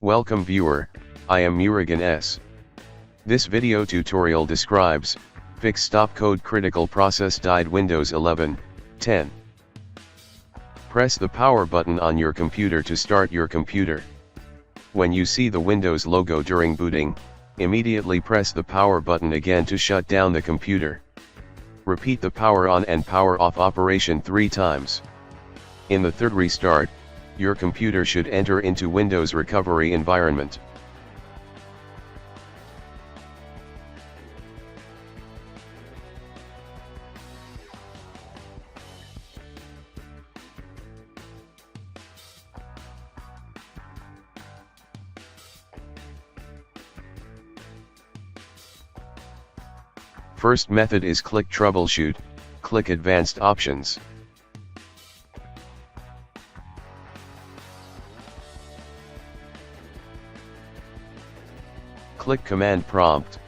Welcome viewer, I am Murugan S. This video tutorial describes, fix stopcode critical process died Windows 11, 10. Press the power button on your computer to start your computer. When you see the Windows logo during booting, immediately press the power button again to shut down the computer. Repeat the power on and power off operation 3 times. In the third restart, your computer should enter into Windows recovery environment. First method is click Troubleshoot, click Advanced Options. Click Command Prompt.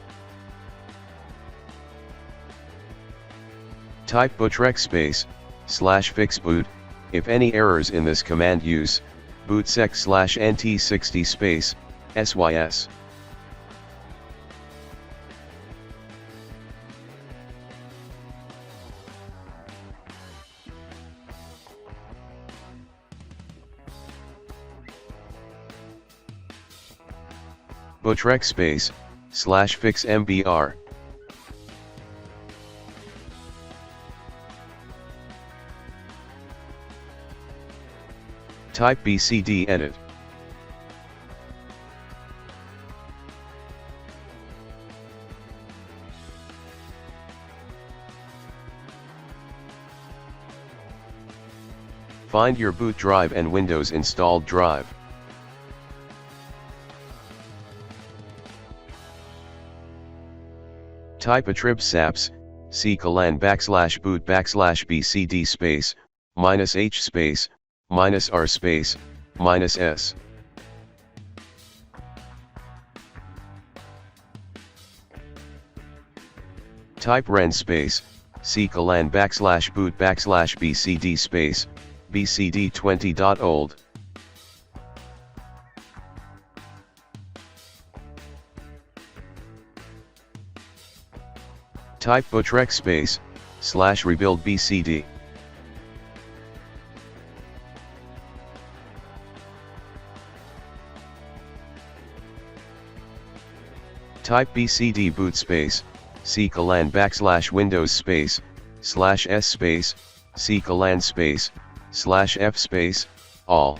Type /fix boot, if any errors in this command use, bootsec/nt60 sys. /fix mbr. Type BSOD edit. Find your boot drive and Windows installed drive. Type attrib saps, /boot /bcd space, -h space, -r space, -s. Type ren space, /boot /bcd space, bcd20.old. Type /rebuild bcd. Type bcd boot space, /windows space, /s space, space, /f space, all.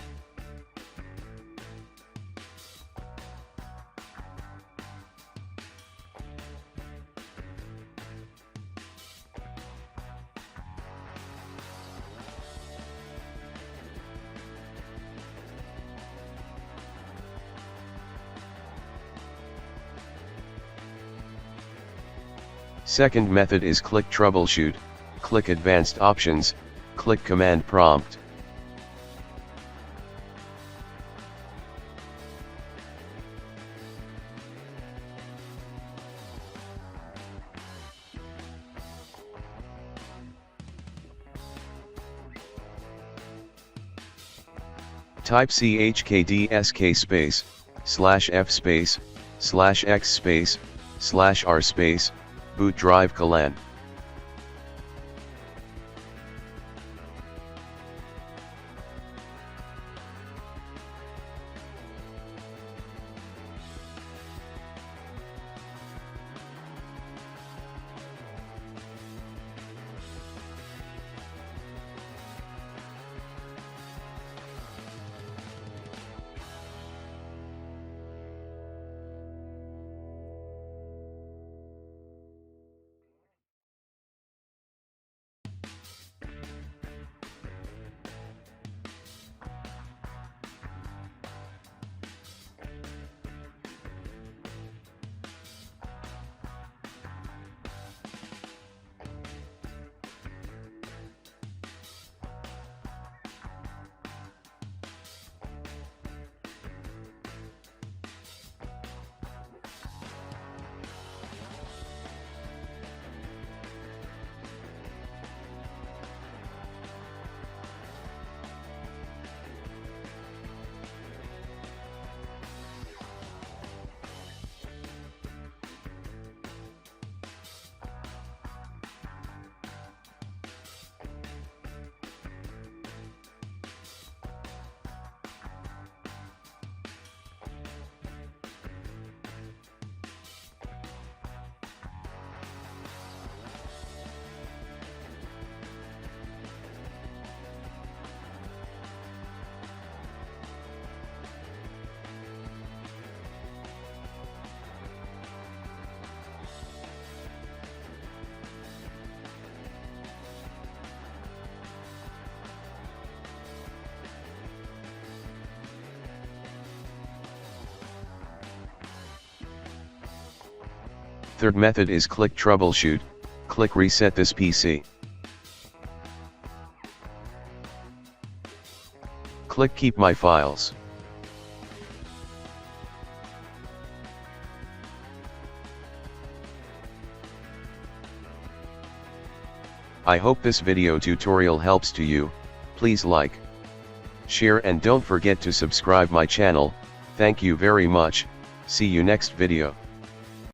Second method is click Troubleshoot, click Advanced Options, click Command Prompt. Type chkdsk space, /f space, /x space, /r space, boot drive colan. Third method is click troubleshoot, click reset this PC. Click keep my files. I hope this video tutorial helps to you. Please like, share and don't forget to subscribe my channel. Thank you very much. See you next video.